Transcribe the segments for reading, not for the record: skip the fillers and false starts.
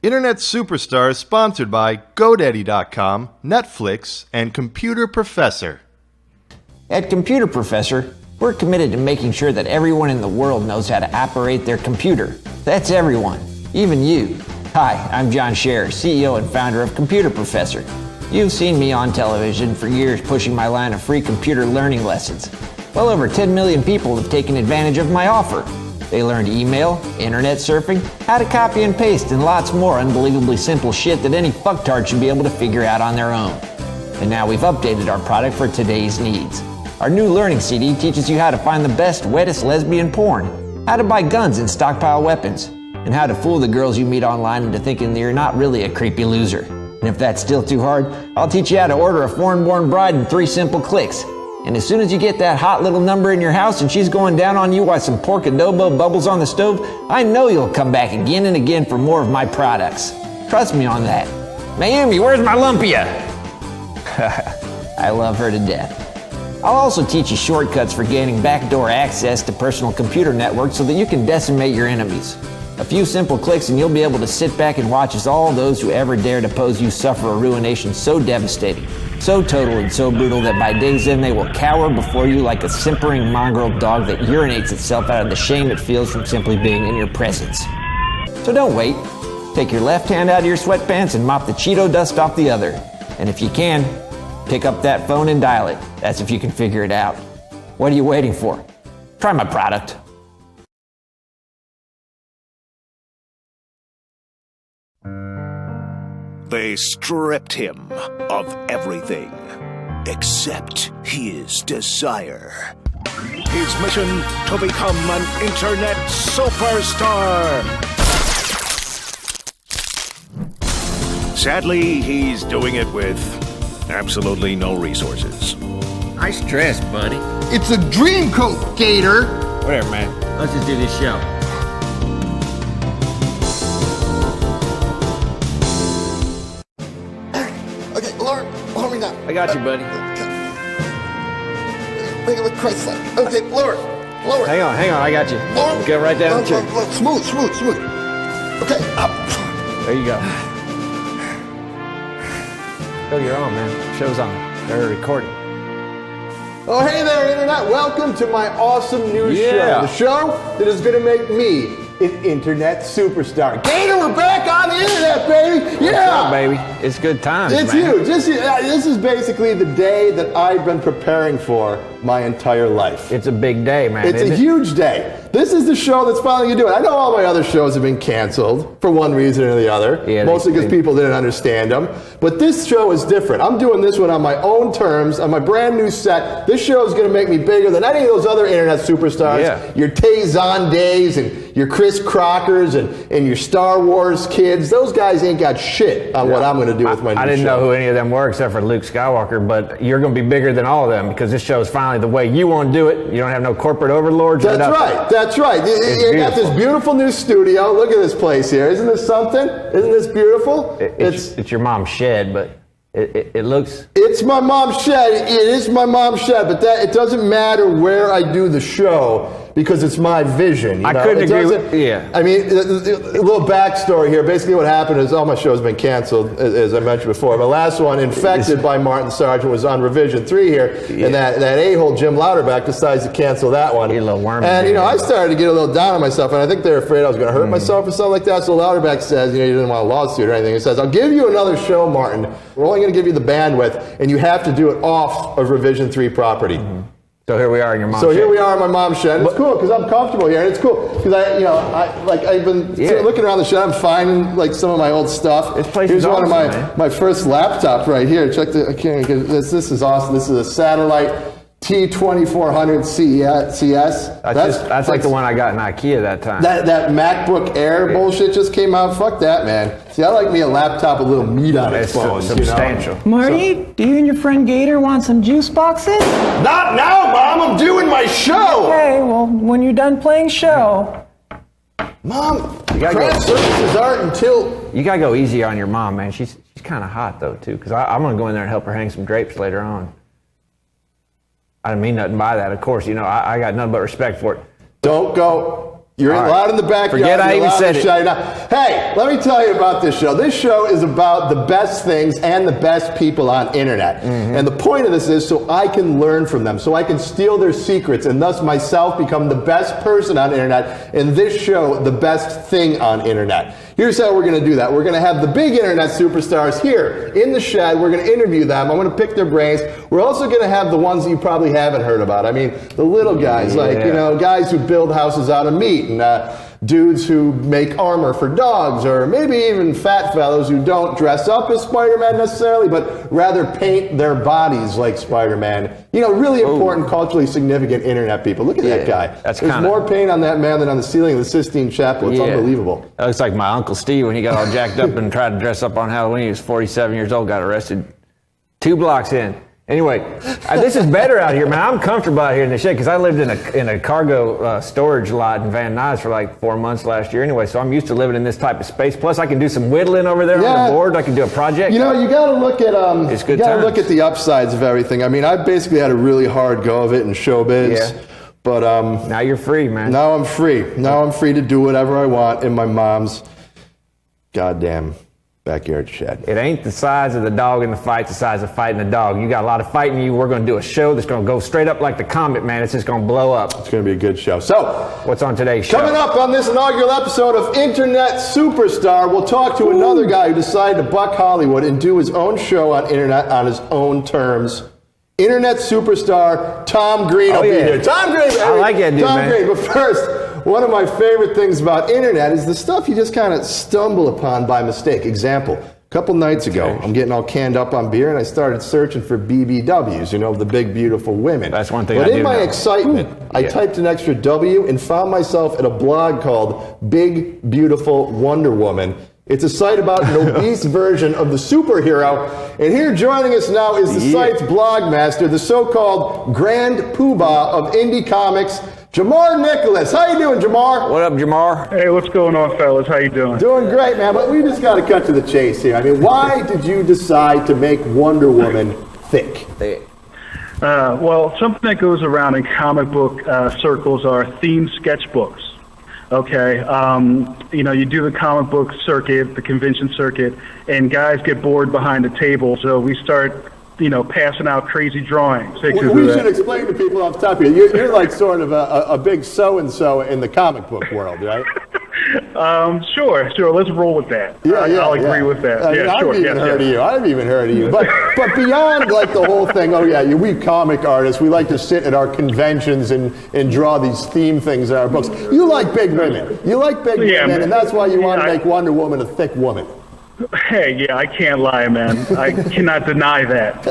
Internet Superstar is sponsored by GoDaddy.com, Netflix, and Computer Professor. At Computer Professor, we're committed to making sure that everyone in the world knows how to operate their computer. That's everyone, even you. Hi, I'm John Scherer, CEO and founder of Computer Professor. You've seen me on television for years pushing my line of free computer learning lessons. Well over 10 million people have taken advantage of my offer. They learned email, internet surfing, how to copy and paste, and lots more unbelievably simple shit that any fucktard should be able to figure out on their own. And now we've updated our product for today's needs. Our new learning CD teaches you how to find the best, wettest lesbian porn, how to buy guns and stockpile weapons, and how to fool the girls you meet online into thinking that you're not really a creepy loser. And if that's still too hard, I'll teach you how to order a foreign-born bride in 3 simple clicks. And as soon as you get that hot little number in your house and she's going down on you while some pork adobo bubbles on the stove, I know you'll come back again and again for more of my products. Trust me on that. Naomi, where's my lumpia? I love her to death. I'll also teach you shortcuts for gaining backdoor access to personal computer networks so that you can decimate your enemies. A few simple clicks and you'll be able to sit back and watch as all those who ever dared oppose you suffer a ruination so devastating, so total and so brutal that by day's end they will cower before you like a simpering mongrel dog that urinates itself out of the shame it feels from simply being in your presence. So don't wait. Take your left hand out of your sweatpants and mop the Cheeto dust off the other. And if you can, pick up that phone and dial it. That's if you can figure it out. What are you waiting for? Try my product. They stripped him of everything except his desire. His mission to become an internet superstar. Sadly, he's doing it with absolutely no resources. Nice dress, buddy. It's a dream coat, Gator. Whatever, man. Let's just do this show. Okay, Lauren, hold me now. I got you, buddy. Make it look Christ-like. Okay, Lauren. Hang on, I got you. Lauren. Get right down to it. Smooth. Okay, up. There you go. Oh, you're on, man. Show's on. They're recording. Oh, hey there, Internet. Welcome to my awesome new show. The show that is going to make me an internet superstar. Gator, we're back on the internet, baby. What's up, baby? It's good times, It's man. huge. This is basically the day that I've been preparing for my entire life. It's a big day, man. It's a huge day. This is the show that's finally going to do it. I know all my other shows have been canceled for one reason or the other, mostly because people didn't understand them. But this show is different. I'm doing this one on my own terms, on my brand new set. This show is going to make me bigger than any of those other internet superstars. Yeah. Your Tay Zondays and your Chris Crockers and your Star Wars kids. Those guys ain't got shit on what I'm going to do with my new show. I didn't know who any of them were except for Luke Skywalker, but you're going to be bigger than all of them because this show is finally the way you want to do it. You don't have no corporate overlords. That's right. You got this beautiful new studio. Look at this place here. Isn't this something? Isn't this beautiful? It's your mom's shed, but it looks... It's my mom's shed. It is my mom's shed, but it doesn't matter where I do the show because it's my vision. I couldn't agree with... Yeah. I mean, a little backstory here. Basically what happened is all my shows have been canceled, as I mentioned before. My last one, Infected by Martin Sargent, was on revision 3 here, and that a-hole Jim Louderback decides to cancel that one. You little worm. And, I started to get a little down on myself, and I think they're afraid I was going to hurt myself or something like that. So Louderback says, he didn't want a lawsuit or anything. He says, I'll give you another show, Martin. We're only going to give you the bandwidth, and you have to do it off of revision 3 property. So here we are in your mom's shed. shed. Here we are in my mom's shed. It's cool because I'm comfortable here, and it's cool because I've been looking around the shed. I'm finding some of my old stuff. Here's awesome, one of my first laptop right here. Check this. This is awesome. This is a satellite T2400 CS. That's like the one I got in IKEA that time. That MacBook Air bullshit just came out. Fuck that, man. See, I like me a laptop with a little meat on its bones. Substantial. Marty, do you and your friend Gator want some juice boxes? Not now, Mom. I'm doing my show. Okay, well, when you're done playing show. Mom, craft services aren't until... You gotta go easy on your mom, man. She's kind of hot, though, too, because I'm gonna go in there and help her hang some drapes later on. I didn't mean nothing by that, of course. I got nothing but respect for it. Don't go You're loud in the backyard. Forget I even said it. Hey, let me tell you about this show. This show is about the best things and the best people on internet. And the point of this is so I can learn from them, so I can steal their secrets, and thus myself become the best person on internet, and this show the best thing on internet. Here's how we're going to do that. We're going to have the big internet superstars here in the shed. We're going to interview them. I'm going to pick their brains. We're also going to have the ones that you probably haven't heard about. I mean, the little guys, like, you know, guys who build houses out of meat, and dudes who make armor for dogs, or maybe even fat fellows who don't dress up as Spider-Man necessarily, but rather paint their bodies like Spider-Man. You know, really important, culturally significant internet people. Look at that guy. There's more paint on that man than on the ceiling of the Sistine Chapel. It's unbelievable. That looks like my Uncle Steve when he got all jacked up and tried to dress up on Halloween. He was 47 years old, got arrested 2 blocks in. Anyway, this is better out here, man. I'm comfortable out here in the shed because I lived in a cargo storage lot in Van Nuys for like 4 months last year anyway, so I'm used to living in this type of space. Plus, I can do some whittling over there on the board. I can do a project. You know, you got to look at look at the upsides of everything. I mean, I basically had a really hard go of it in showbiz. But now you're free, man. Now I'm free. Now I'm free to do whatever I want in my mom's goddamn backyard shed. It ain't the size of the dog in the fight, the size of fighting the dog. You got a lot of fighting you. We're going to do a show that's going to go straight up like the comet, man. It's just going to blow up. It's going to be a good show. So, what's on today's show? Coming up on this inaugural episode of Internet Superstar, we'll talk to another guy who decided to buck Hollywood and do his own show on internet on his own terms. Internet superstar Tom Green will be here. Tom Green, baby. I like that dude, Tom man. Green. But first, one of my favorite things about internet is the stuff you just kind of stumble upon by mistake. Example, a couple nights ago, I'm getting all canned up on beer, and I started searching for BBWs, you know, the big, beautiful women. That's one thing But I do in my know. excitement, I typed an extra W and found myself at a blog called Big, Beautiful Wonder Woman. It's a site about an obese version of the superhero. And here joining us now is the site's blog master, the so-called Grand Poobah of indie comics, Jamar Nicholas. How you doing, Jamar? What up, Jamar? Hey, what's going on, fellas? How you doing? Doing great, man. But we just got to cut to the chase here. I mean, why did you decide to make Wonder Woman thick? Well, something that goes around in comic book circles are themed sketchbooks. Okay, you know, you do the comic book circuit, the convention circuit, and guys get bored behind the table, so we start, you know, passing out crazy drawings. We should explain to people off the top here. You're like sort of a big so-and-so in the comic book world, right? Sure. Let's roll with that. I'll agree with that. I haven't even heard of you. But beyond like the whole thing, we comic artists, we like to sit at our conventions and draw these theme things in our books. You like big women. You like big women, and that's why you want to make Wonder Woman a thick woman. Hey, I can't lie, man. I cannot deny that.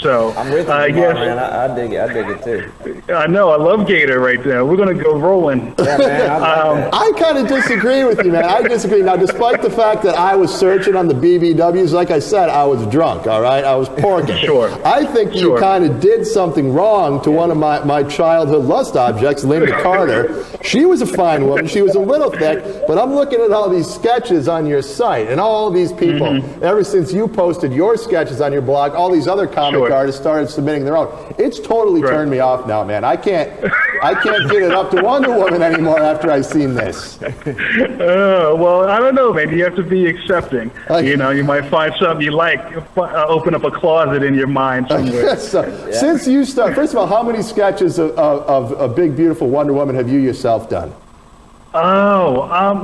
So, I'm with you, yes. man. I dig it. I dig it too. I know. I love Gator right there. We're going to go rolling. Yeah, man. I kind of disagree with you, man. I disagree. Now, despite the fact that I was searching on the BBWs, like I said, I was drunk, all right? I was porking. Sure. I think you kind of did something wrong to one of my childhood lust objects, Linda Carter. She was a fine woman. She was a little thick, but I'm looking at all these sketches on your site, and all these people, ever since you posted your sketches on your blog, all these other comic artists started submitting their own. It's totally turned me off now, man. I can't get it up to Wonder Woman anymore after I've seen this. Well, I don't know, man. You have to be accepting. You know, you might find something you like. Open up a closet in your mind somewhere. Since you start, first of all, how many sketches of a big, beautiful Wonder Woman have you yourself done?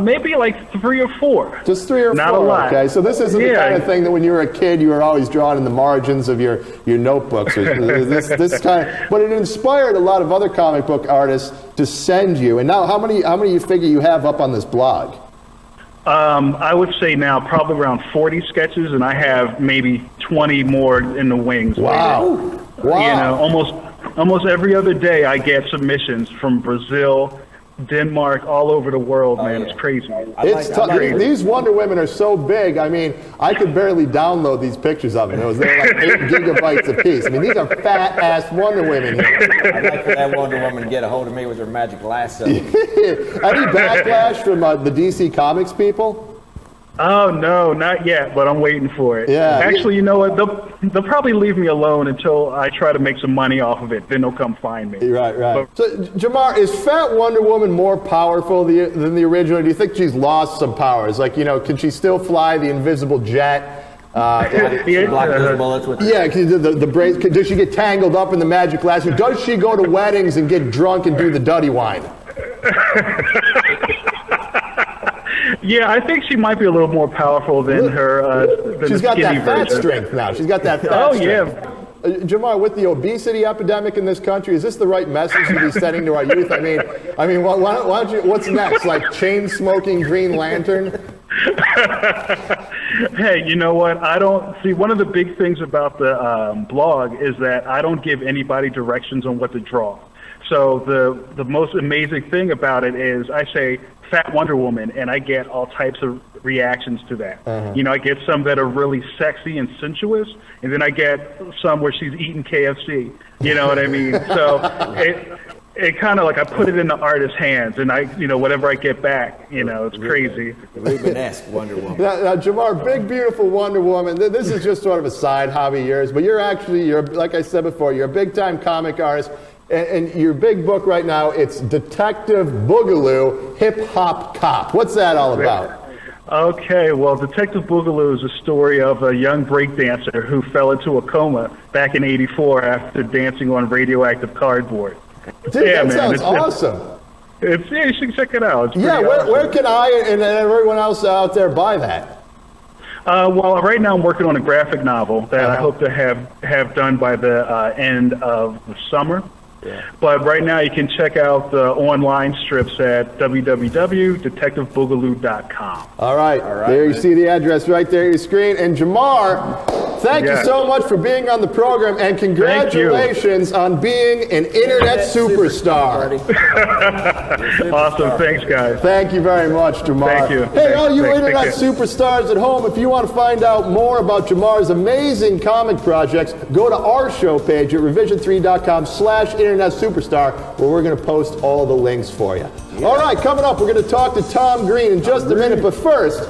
Maybe like 3 or 4. Just 3 or 4. Not a lot. Okay, so this isn't the kind of thing that when you were a kid you were always drawing in the margins of your notebooks. This kind of, but it inspired a lot of other comic book artists to send you. And now, how many you figure you have up on this blog? I would say now probably around 40 sketches, and I have maybe 20 more in the wings. Wow! You know, almost every other day I get submissions from Brazil, Denmark, all over the world, man. It's crazy. These Wonder Women are so big. I mean, I could barely download these pictures of them. They're like 8 gigabytes apiece. I mean, these are fat-ass Wonder Women here. I'd like for that Wonder Woman to get a hold of me with her magic lasso. Any backlash from the DC Comics people? Oh no, not yet, but I'm waiting for it. Yeah. Actually, you know what? They'll probably leave me alone until I try to make some money off of it. Then they'll come find me. Right. But, So, Jamar, is Fat Wonder Woman more powerful than the original? Do you think she's lost some powers? Like, can she still fly the invisible jet? Block those bullets with Yeah, the brace. Does she get tangled up in the magic lasso? Does she go to weddings and get drunk and do the duddy wine? yeah, I think she might be a little more powerful than her. Than She's the got skinny that fat version. strength now. She's got that fat Oh strength. yeah. Jamar, with the obesity epidemic in this country, is this the right message to be sending to our youth? I mean, why don't you? What's next? Like chain smoking Green Lantern? Hey, you know what? I don't see. One of the big things about the blog is that I don't give anybody directions on what to draw. So the most amazing thing about it is I say Fat Wonder Woman, and I get all types of reactions to that. I get some that are really sexy and sensuous, and then I get some where she's eating KFC. You know what I mean? So it kind of like I put it in the artist's hands, and whatever I get back, it's crazy. Rubenesque Wonder Woman. Now, Jamar, big beautiful Wonder Woman. This is just sort of a side hobby of yours, but you're like I said before, you're a big time comic artist. And your big book right now, it's Detective Boogaloo, Hip Hop Cop. What's that all about? Okay, well, Detective Boogaloo is a story of a young breakdancer who fell into a coma back in '84 after dancing on radioactive cardboard. Dude, that sounds awesome. You should check it out. It's pretty where can I and everyone else out there buy that? Well, right now I'm working on a graphic novel that I hope to have done by the end of the summer. Yeah. But right now you can check out the online strips at www.detectiveboogaloo.com. All right. There you see the address right there on your screen. And Jamar, thank you so much for being on the program, and congratulations on being an internet superstar. Awesome. Thanks, guys. Thank you very much, Jamar. Thank you. Hey, all you internet superstars at home, if you want to find out more about Jamar's amazing comic projects, go to our show page at revision3.com/internet superstar, where we're going to post all the links for you. Yeah. All right, coming up, we're going to talk to Tom Green in just a minute. But first,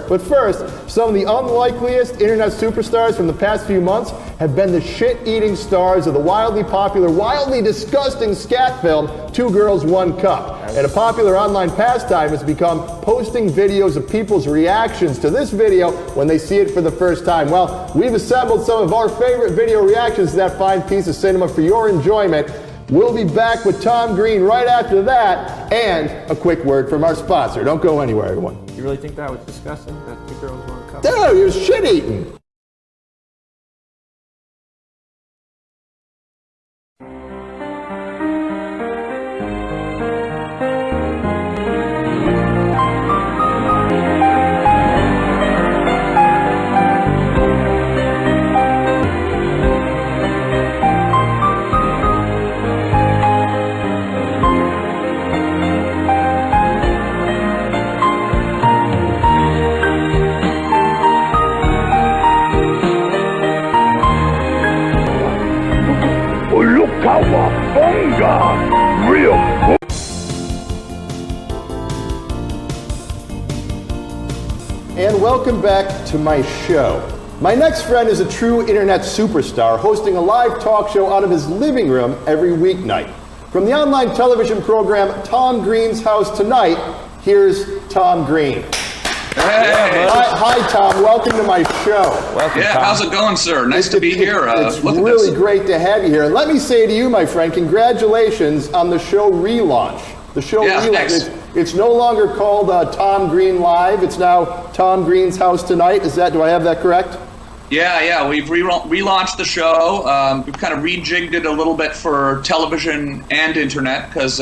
some of the unlikeliest internet superstars from the past few months have been the shit-eating stars of the wildly popular, wildly disgusting scat film, 2 Girls, 1 Cup. And a popular online pastime has become posting videos of people's reactions to this video when they see it for the first time. Well, we've assembled some of our favorite video reactions to that fine piece of cinema for your enjoyment. We'll be back with Tom Green right after that, and a quick word from our sponsor. Don't go anywhere, everyone. You really think that was disgusting? That 2 Girls, 1 Cup? Dude, you're shit-eating. And welcome back to my show. My next friend is a true internet superstar, hosting a live talk show out of his living room every weeknight. From the online television program Tom Green's House Tonight, here's Tom Green. Hey. Hi, Tom. Welcome to my show. Welcome, Tom. How's it going, sir? Nice to be here. It's really great to have you here. And let me say to you, my friend, congratulations on the show relaunch. The show relaunch. It's no longer called Tom Green Live. It's now Tom Green's House Tonight. Do I have that correct? Yeah. We've relaunched the show. We've kind of rejigged it a little bit for television and internet because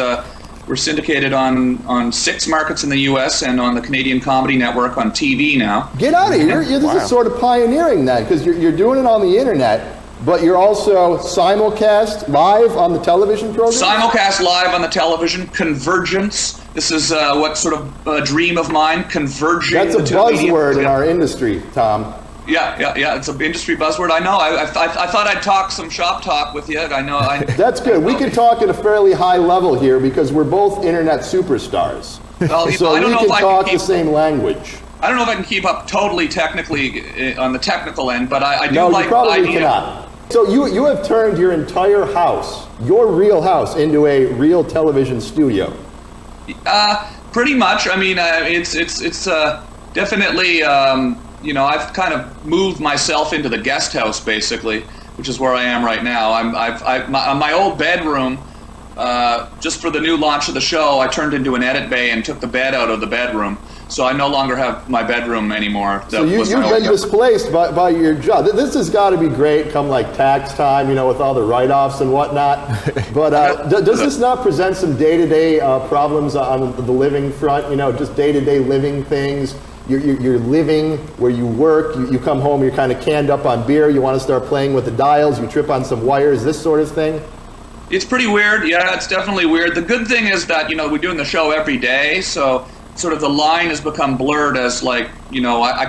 we're syndicated on 6 markets in the U.S. and on the Canadian Comedy Network on TV now. Get out of here. This is sort of pioneering that because you're doing it on the internet, but you're also simulcast live on the television program? Simulcast live on the television. Convergence. This is what sort of a dream of mine, converging. That's a buzzword in our industry, Tom. Yeah. It's an industry buzzword. I know. I thought I'd talk some shop talk with you. I know. That's good. We can talk at a fairly high level here because we're both internet superstars. Well, so I don't we know can if I talk can keep the same language. I don't know if I can keep up totally technically on the technical end, but I do like you probably the idea. cannot. So you have turned your entire house, your real house, into a real television studio. Pretty much. I mean, it's definitely. I've kind of moved myself into the guest house basically, which is where I am right now. My old bedroom. Just for the new launch of the show, I turned into an edit bay and took the bed out of the bedroom. So I no longer have my bedroom anymore. So you've been displaced by your job. This has got to be great come like tax time, with all the write-offs and whatnot. But does this not present some day-to-day problems on the living front? Just day-to-day living things. You're living where you work. You come home, you're kind of canned up on beer. You want to start playing with the dials. You trip on some wires, this sort of thing. It's pretty weird. Yeah, it's definitely weird. The good thing is that, we're doing the show every day, so sort of the line has become blurred as I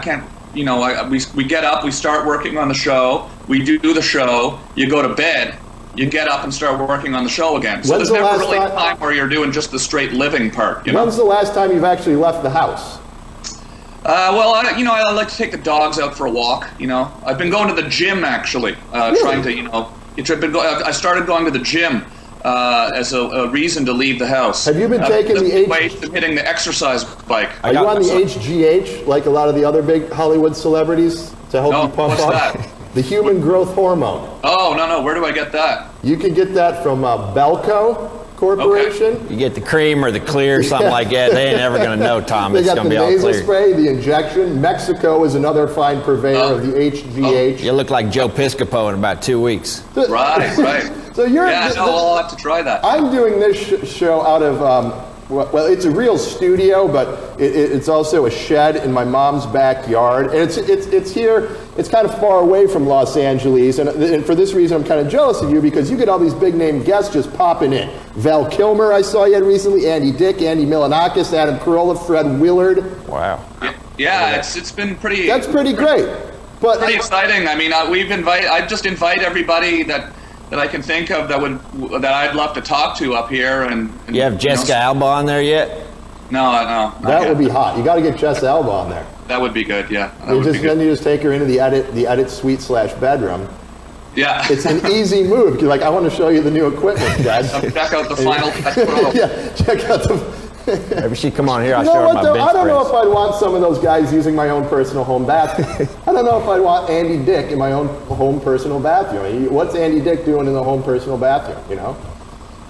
can't, we get up, we start working on the show, we do the show, you go to bed, you get up and start working on the show again. So there's never really a time where you're doing just the straight living part, When's the last time you've actually left the house? I like to take the dogs out for a walk, I've been going to the gym actually, trying to, I started going to the gym as a reason to leave the house. Have you been taking hitting the exercise bike? Are you on the HGH like a lot of the other big Hollywood celebrities to help you pump up? That? The human growth hormone. Oh, no. Where do I get that? You can get that from Belco Corporation. Okay. You get the cream or the clear, something like that. They ain't ever going to know, Tom. They it's got the nasal spray, the injection. Mexico is another fine purveyor of the HGH. You look like Joe Piscopo in about 2 weeks. Right. So I'll have to try that. I'm doing this show out of, it's a real studio, but it's also a shed in my mom's backyard. And it's here, it's kind of far away from Los Angeles. And for this reason, I'm kind of jealous of you because you get all these big name guests just popping in. Val Kilmer, I saw you had recently, Andy Dick, Andy Milonakis, Adam Carolla, Fred Willard. Wow. Yeah, it's been pretty... That's pretty great. But pretty exciting. I mean, I just invite everybody that I can think of that I'd love to talk to up here. And you have Jessica Alba on there yet? No. That would be hot. You got to get Jessica Alba on there. That would be good. Yeah. You just take her into the edit suite / bedroom. Yeah. It's an easy move. You're like, I want to show you the new equipment, Dad. Check out the Final Cut Pro. Yeah, check out the... Maybe she come on here, I'll show her my bench press. I don't know if I'd want some of those guys using my own personal home bathroom. I don't know if I'd want Andy Dick in my own home personal bathroom. What's Andy Dick doing in the home personal bathroom,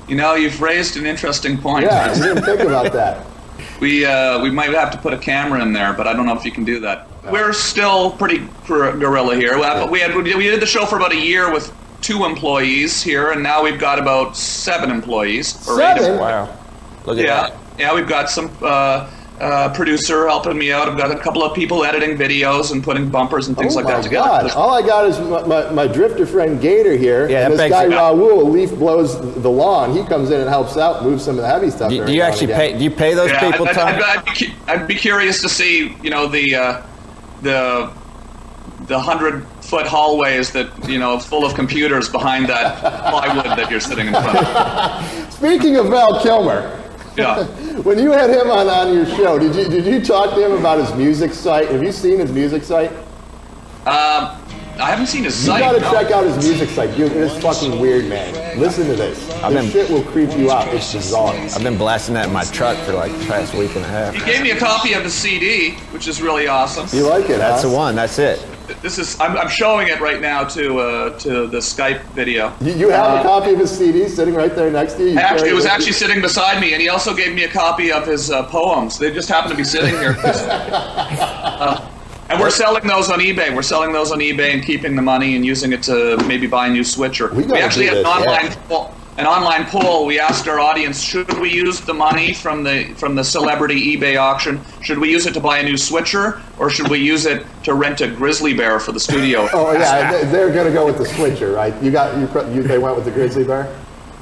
You've raised an interesting point. Yeah, I didn't think about that. We might have to put a camera in there, but I don't know if you can do that. No. We're still pretty guerrilla here. We did the show for about a year with 2 employees here, and now we've got about 7 employees. 7? Wow. Look at that. Yeah, we've got some producer helping me out. I've got a couple of people editing videos and putting bumpers and things like that together. God. All I got is my drifter friend Gator here. Yeah, and this guy Raul, Leaf blows the lawn. He comes in and helps out, moves some of the heavy stuff. Do you actually pay? Do you pay those people, Tom? I'd be curious to see, the 100-foot hallways that full of computers behind that plywood that you're sitting in front of. Speaking of Val Kilmer. Yeah. When you had him on your show, did you talk to him about his music site? Have you seen his music site? I haven't seen his site. You gotta check out his music site. Dude, it's fucking weird, man. Listen to this. This shit will creep you out. It's bizarre. I've been blasting that in my truck for like the past week and a half. He gave me a copy of his CD, which is really awesome. You like it? That's the one. That's it. I'm showing it right now to the Skype video. You have a copy of his CD sitting right there next to you? It was actually sitting beside me, and he also gave me a copy of his poems. They just happen to be sitting here. And we're selling those on eBay. We're selling those on eBay and keeping the money and using it to maybe buy a new switcher. We actually had an online poll. We asked our audience, should we use the money from the celebrity eBay auction? Should we use it to buy a new switcher, or should we use it to rent a grizzly bear for the studio? Oh yeah, they're going to go with the switcher, right? They went with the grizzly bear.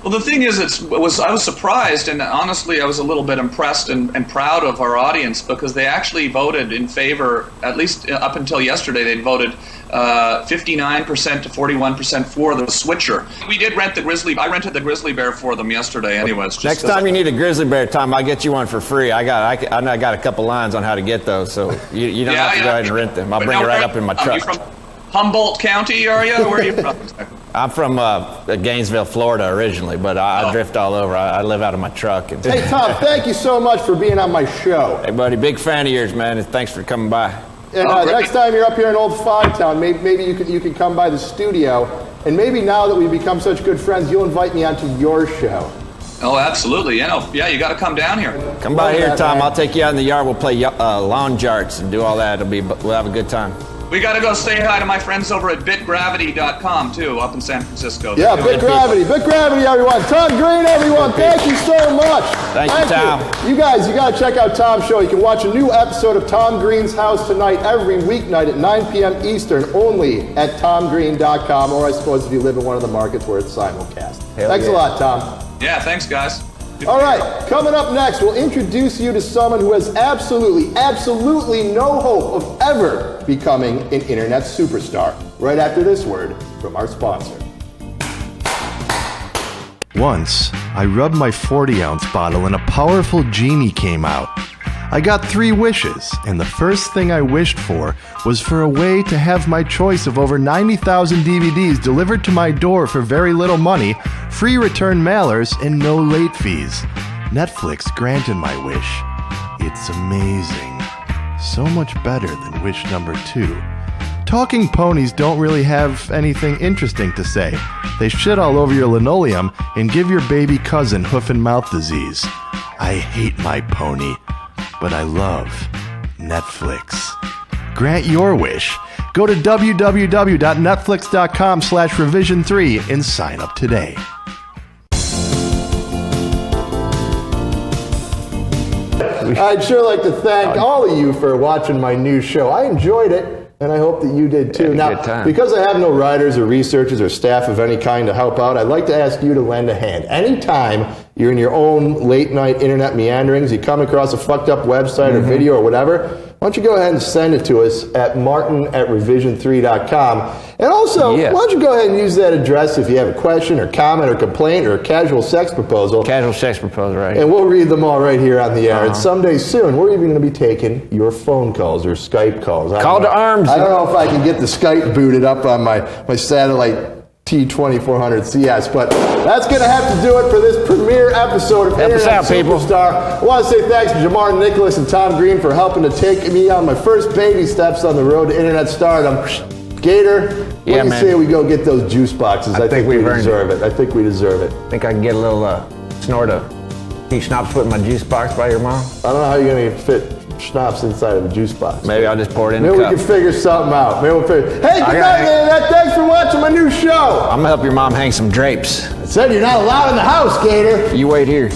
Well, the thing is, I was surprised, and honestly, I was a little bit impressed and proud of our audience, because they actually voted in favor, at least up until yesterday, they'd voted 59% to 41% for the switcher. We did rent I rented the grizzly bear for them yesterday anyways. Next time you need a grizzly bear, Tom, I'll get you one for free. I got a couple lines on how to get those, so you don't have to go ahead and rent them. I'll bring it right up in my truck. Are you from Humboldt County, are you? Where are you from? I'm from Gainesville, Florida originally, but I drift all over. I live out of my truck. Hey, Tom, thank you so much for being on my show. Hey, buddy, big fan of yours, man, and thanks for coming by. And next time you're up here in Old Fogtown, maybe you can come by the studio, and maybe now that we've become such good friends, you'll invite me onto your show. Oh, absolutely. Yeah, you got to come down here. Come by here, Tom. I'll take you out in the yard. We'll play lawn jarts and do all that. We'll have a good time. We got to go say hi to my friends over at bitgravity.com, too, up in San Francisco. Yeah, Bit Gravity, everyone. Tom Green, everyone. Thank you so much. Thank you, Tom. You guys, you got to check out Tom's show. You can watch a new episode of Tom Green's House Tonight every weeknight at 9 p.m. Eastern, only at tomgreen.com, or I suppose if you live in one of the markets where it's simulcast. Thanks a lot, Tom. Yeah, thanks, guys. All right, coming up next, we'll introduce you to someone who has absolutely no hope of ever becoming an internet superstar. Right after this word from our sponsor. Once, I rubbed my 40-ounce bottle and a powerful genie came out. I got 3 wishes, and the first thing I wished for was for a way to have my choice of over 90,000 DVDs delivered to my door for very little money, free return mailers, and no late fees. Netflix granted my wish. It's amazing. So much better than wish number 2. Talking ponies don't really have anything interesting to say. They shit all over your linoleum and give your baby cousin hoof and mouth disease. I hate my pony, but I love Netflix. Grant your wish. Go to www.netflix.com/revision3 and sign up today. I'd sure like to thank all of you for watching my new show. I enjoyed it. And I hope that you did too. Now, because I have no writers or researchers or staff of any kind to help out, I'd like to ask you to lend a hand. Anytime you're in your own late night internet meanderings, you come across a fucked up website or video or whatever, why don't you go ahead and send it to us at martin@revision3.com. And also, why don't you go ahead and use that address if you have a question or comment or complaint or a casual sex proposal. Casual sex proposal, right. And we'll read them all right here on the air. And someday soon, we're even going to be taking your phone calls or Skype calls. Call to arms. I don't know if I can get the Skype booted up on my satellite T2400 CS, but that's going to have to do it for this premiere episode of Internet Superstar. I want to say thanks to Jamar Nicholas and Tom Green for helping to take me on my first baby steps on the road to internet stardom. Gator, what do you say we go get those juice boxes? I think we deserve it. I think we deserve it. Think I can get a little snort of pink schnapps put in my juice box by your mom? I don't know how you're going to fit schnapps inside of a juice box. Maybe I'll just pour it in the cup. Maybe we can figure something out. Hey, good night, Internet. Thanks for watching my new show. I'm going to help your mom hang some drapes. I said you're not allowed in the house, Gator. You wait here.